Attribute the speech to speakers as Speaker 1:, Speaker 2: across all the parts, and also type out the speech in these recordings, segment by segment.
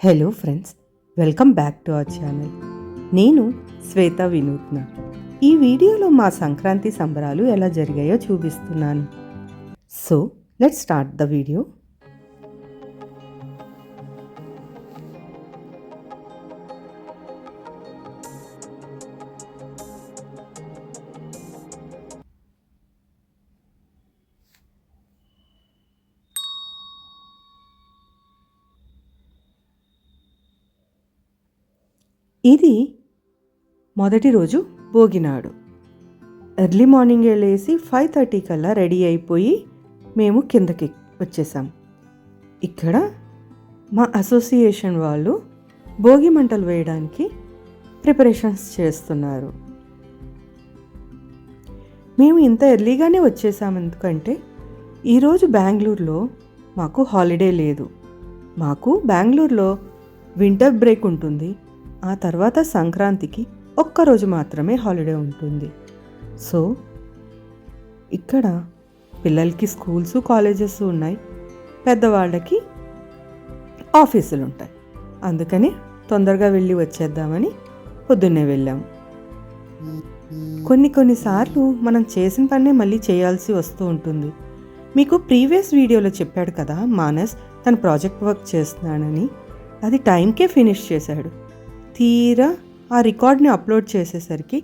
Speaker 1: Hello friends, welcome back to our channel. నేను శ్వేత వినూత్న. ఈ వీడియోలో మా సంక్రాంతి సంబరాలు ఎలా జరిగాయో చూపిస్తున్నాను. So let's start the video. ఇది మొదటి రోజు భోగినాడు. ఎర్లీ మార్నింగే లేసి 5:30 కల్లా రెడీ అయిపోయి మేము కిందకి వచ్చేసాం. ఇక్కడ మా అసోసియేషన్ వాళ్ళు భోగి మంటలు వేయడానికి ప్రిపరేషన్స్ చేస్తున్నారు. మేము ఇంత ఎర్లీగానే వచ్చేసాం ఎందుకంటే ఈరోజు బెంగళూరులో మాకు హాలిడే లేదు. మాకు బెంగళూరులో వింటర్ బ్రేక్ ఉంటుంది. ఆ తర్వాత సంక్రాంతికి ఒక్కరోజు మాత్రమే హాలిడే ఉంటుంది. సో ఇక్కడ పిల్లలకి స్కూల్స్ కాలేజెస్ ఉన్నాయి, పెద్దవాళ్ళకి ఆఫీసులు ఉంటాయి. అందుకని తొందరగా వెళ్ళి వచ్చేద్దామని పొద్దున్నే వెళ్ళాము. కొన్నిసార్లు మనం చేసిన పనే మళ్ళీ చేయాల్సి వస్తూ ఉంటుంది. మీకు ప్రీవియస్ వీడియోలో చెప్పాడు కదా మానస్ తన ప్రాజెక్ట్ వర్క్ చేస్తున్నానని. అది టైంకే ఫినిష్ చేశాడు. తీరా ఆ రికార్డ్ని అప్లోడ్ చేసేసరికి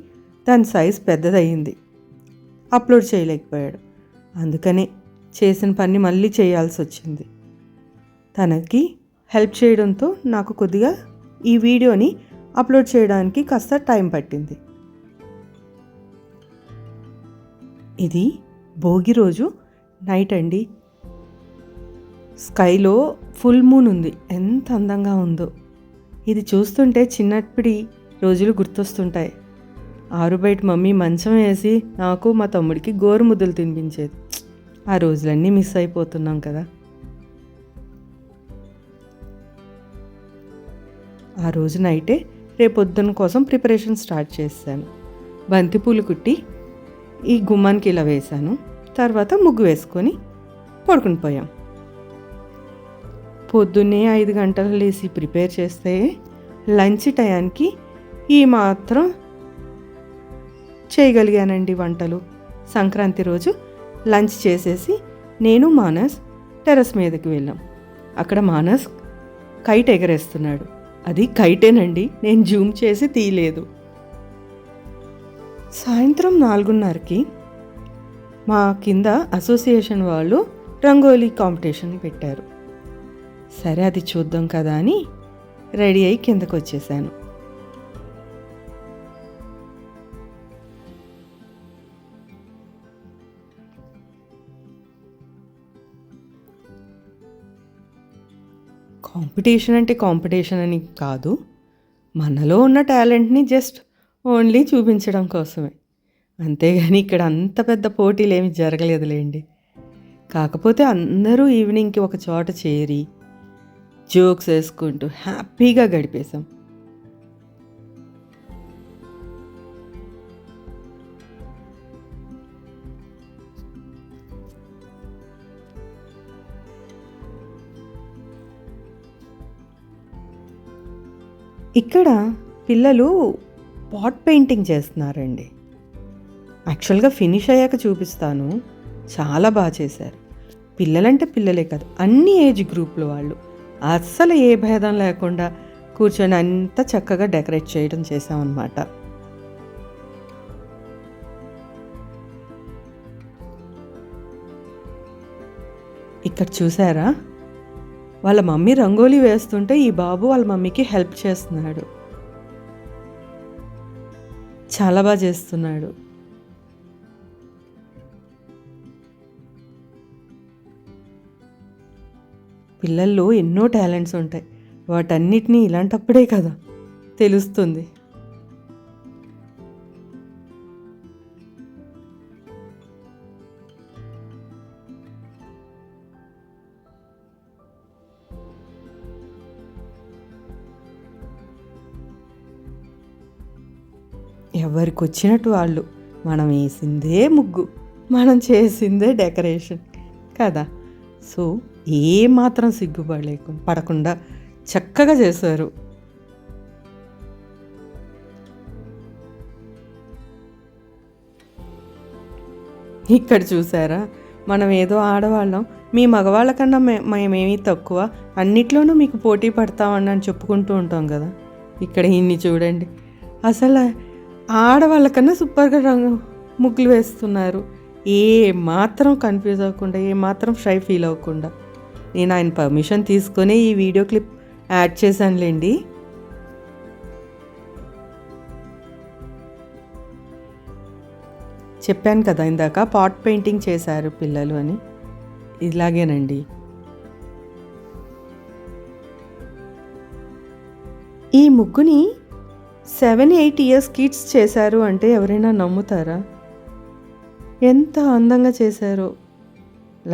Speaker 1: దాని సైజ్ పెద్దదయ్యింది, అప్లోడ్ చేయలేకపోయాడు. అందుకనే చేసిన పని మళ్ళీ చేయాల్సి వచ్చింది. తనకి హెల్ప్ చేయడంతో నాకు కొద్దిగా ఈ వీడియోని అప్లోడ్ చేయడానికి కాస్త టైం పట్టింది. ఇది భోగి రోజు నైట్ అండి. స్కైలో ఫుల్ మూన్ ఉంది. ఎంత అందంగా ఉందో. ఇది చూస్తుంటే చిన్నప్పటి రోజులు గుర్తొస్తుంటాయి. ఆరు బయట మమ్మీ మంచం వేసి నాకు మా తమ్ముడికి గోరుముద్దలు తినిపించేది. ఆ రోజులన్నీ మిస్ అయిపోతున్నాం కదా. ఆ రోజు నైటే రేపొద్దున కోసం ప్రిపరేషన్ స్టార్ట్ చేశాను. బంతిపూలు కుట్టి ఈ గుమ్మానికి ఇలా వేశాను. తర్వాత ముగ్గు వేసుకొని పడుకుని పోయాం. పొద్దున్నే 5 గంటలు లేచి ప్రిపేర్ చేస్తే లంచ్ టయానికి ఈ మాత్రం చేయగలిగానండి వంటలు. సంక్రాంతి రోజు లంచ్ చేసేసి నేను మానస్ టెర్రస్ మీదకి వెళ్ళాం. అక్కడ మానస్ కైట్ ఎగరేస్తున్నాడు. అది కైటేనండి, నేను జూమ్ చేసి తీయలేదు. సాయంత్రం 4:30కి మా కింద అసోసియేషన్ వాళ్ళు రంగోలీ కాంపిటీషన్ పెట్టారు. సరే అది చూద్దాం కదా అని రెడీ అయి కిందకు వచ్చేసాను. కాంపిటీషన్ అంటే కాంపిటీషన్ అని కాదు, మనలో ఉన్న టాలెంట్ని జస్ట్ ఓన్లీ చూపించడం కోసమే. అంతేగాని ఇక్కడ అంత పెద్ద పోటీలు ఏమి జరగలేదులేండి. కాకపోతే అందరూ ఈవినింగ్కి ఒక చోట చేరి జోక్స్ వేసుకుంటూ హ్యాపీగా గడిపేశాం. ఇక్కడ పిల్లలు పాట్ పెయింటింగ్ చేస్తున్నారండి. యాక్చువల్గా ఫినిష్ అయ్యాక చూపిస్తాను. చాలా బాగా చేశారు. పిల్లలంటే పిల్లలే కాదు, అన్ని ఏజ్ గ్రూప్ల వాళ్ళు అస్సలు ఏ భేదం లేకుండా కూర్చొని అంత చక్కగా డెకరేట్ చేయడం చేసామన్నమాట. ఇక్కడ చూసారా, వాళ్ళ మమ్మీ రంగోలీ వేస్తుంటే ఈ బాబు వాళ్ళ మమ్మీకి హెల్ప్ చేస్తున్నాడు. చాలా బాగా చేస్తున్నాడు. పిల్లల్లో ఎన్నో టాలెంట్స్ ఉంటాయి. వాటన్నిటినీ ఇలాంటప్పుడే కదా తెలుస్తుంది. ఎవరికి వచ్చినట్టు వాళ్ళు, మనం వేసిందే ముగ్గు, మనం చేసిందే డెకరేషన్ కదా. సో ఏమాత్రం పడకుండా చక్కగా చేశారు. ఇక్కడ చూసారా, మనం ఏదో ఆడవాళ్ళం, మీ మగవాళ్ళ కన్నా మేమేమీ తక్కువ, అన్నిట్లోనూ మీకు పోటీ పడతామని అని చెప్పుకుంటూ ఉంటాం కదా. ఇక్కడ ఇన్ని చూడండి, అసలు ఆడవాళ్ళకన్నా సూపర్గా ముగ్గులు వేస్తున్నారు. ఏ మాత్రం కన్ఫ్యూజ్ అవ్వకుండా, ఏ మాత్రం షై ఫీల్ అవ్వకుండా. నేను ఆయన పర్మిషన్ తీసుకొని ఈ వీడియో క్లిప్ యాడ్ చేశానులేండి. చెప్పాను కదా ఇందాక పాట్ పెయింటింగ్ చేశారు పిల్లలు అని, ఇలాగేనండి. ఈ ముగ్గుని 7-8 ఇయర్స్ కిడ్స్ చేశారు అంటే ఎవరైనా నమ్ముతారా? ఎంత అందంగా చేశారో.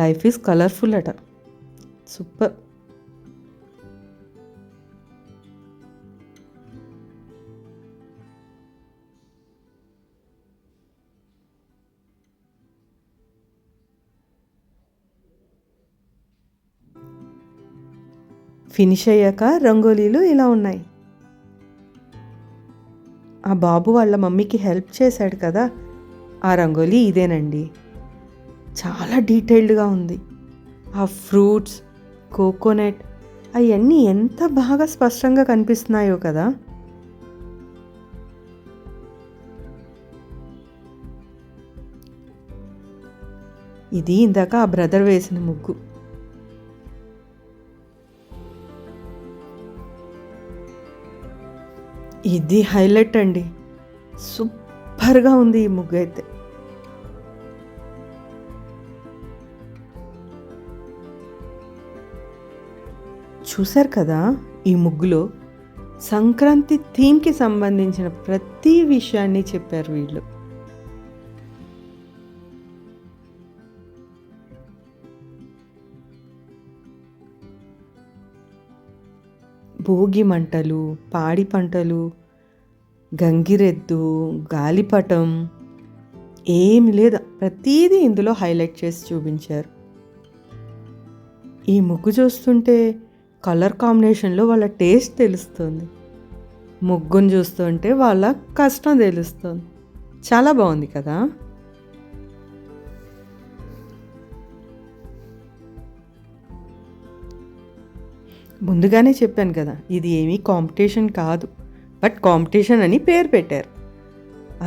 Speaker 1: లైఫ్ ఈజ్ కలర్ఫుల్ అట. సూపర్. ఫినిష్ అయ్యాక రంగోలీలు ఇలా ఉన్నాయి. ఆ బాబు వాళ్ళ మమ్మీకి హెల్ప్ చేశాడు కదా, ఆ రంగోలీ ఇదేనండి. చాలా డీటెయిల్డ్గా ఉంది. ఆ ఫ్రూట్స్, కోకోనట్ అవన్నీ ఎంత బాగా స్పష్టంగా కనిపిస్తున్నాయో కదా. ఇది ఇందాక ఆ బ్రదర్ వేసిన ముగ్గు. ఇది హైలైట్ అండి. సూపర్గా ఉంది ఈ ముగ్గు అయితే. చూశారు కదా, ఈ ముగ్గులో సంక్రాంతి థీమ్కి సంబంధించిన ప్రతి విషయాన్ని చెప్పారు వీళ్ళు. భోగి మంటలు, పాడి పంటలు, గంగిరెద్దు, గాలిపటం, ఏమి లేదా ప్రతీదీ ఇందులో హైలైట్ చేసి చూపించారు. ఈ ముగ్గు చూస్తుంటే కలర్ కాంబినేషన్లో వాళ్ళ టేస్ట్ తెలుస్తుంది. ముగ్గును చూస్తుంటే వాళ్ళ కష్టం తెలుస్తుంది. చాలా బాగుంది కదా. ముందుగానే చెప్పాను కదా, ఇది ఏమీ కాంపిటీషన్ కాదు, బట్ కాంపిటీషన్ అని పేరు పెట్టారు.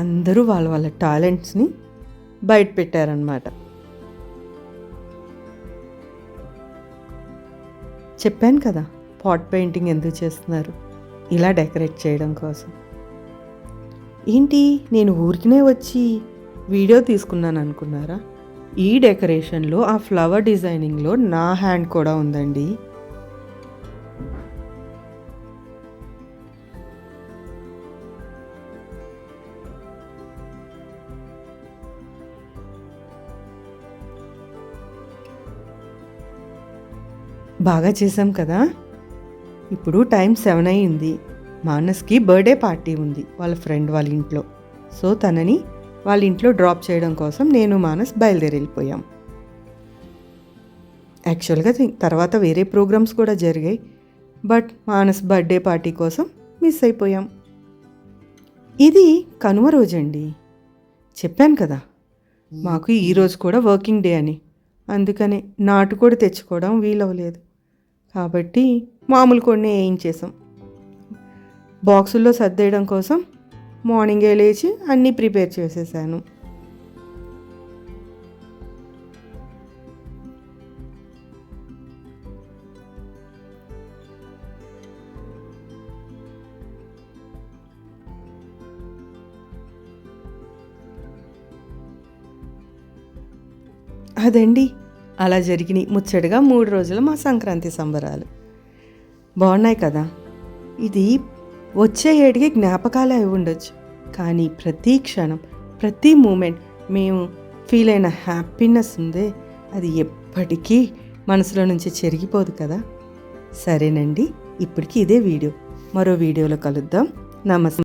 Speaker 1: అందరూ వాళ్ళ వాళ్ళ టాలెంట్స్ని బయట పెట్టారనమాట. చెప్పాను కదా పాట్ పెయింటింగ్ ఎందుకు చేస్తున్నారు, ఇలా డెకరేట్ చేయడం కోసం. ఏంటి నేను ఊరికినే వచ్చి వీడియో తీసుకున్నాను అనుకున్నారా? ఈ డెకరేషన్లో, ఆ ఫ్లవర్ డిజైనింగ్లో నా హ్యాండ్ కూడా ఉందండి. బాగా చేసాం కదా. ఇప్పుడు టైం 7 అయింది. మానస్కి బర్త్డే పార్టీ ఉంది వాళ్ళ ఫ్రెండ్ వాళ్ళ ఇంట్లో. సో తనని వాళ్ళ ఇంట్లో డ్రాప్ చేయడం కోసం నేను మానస్ బయలుదేరి వెళ్ళిపోయాం. యాక్చువల్గా తర్వాత వేరే ప్రోగ్రామ్స్ కూడా జరిగాయి, బట్ మానస్ బర్త్డే పార్టీ కోసం మిస్ అయిపోయాం. ఇది కనుమ రోజండి. చెప్పాను కదా మాకు ఈరోజు కూడా వర్కింగ్ డే అని, అందుకనే నాటుకోడి తెచ్చుకోవడం వీలవలేదు. కాబట్టి మామూలు కొన్ని వేయించేసాం. బాక్సుల్లో సర్దేయడం కోసం మార్నింగే లేచి అన్నీ ప్రిపేర్ చేసేసాను. అదండి అలా జరిగినాయి ముచ్చటగా 3 రోజులు మా సంక్రాంతి సంబరాలు. బాగున్నాయి కదా. ఇది వచ్చే ఏడికి జ్ఞాపకాలే అయి ఉండొచ్చు, కానీ ప్రతి క్షణం, ప్రతి మూమెంట్ మేము ఫీల్ అయిన హ్యాపీనెస్ ఉందే, అది ఎప్పటికీ మనసులో నుంచి చెరిగిపోదు కదా. సరేనండి, ఇప్పటికీ ఇదే వీడియో. మరో వీడియోలో కలుద్దాం. నమస్తే.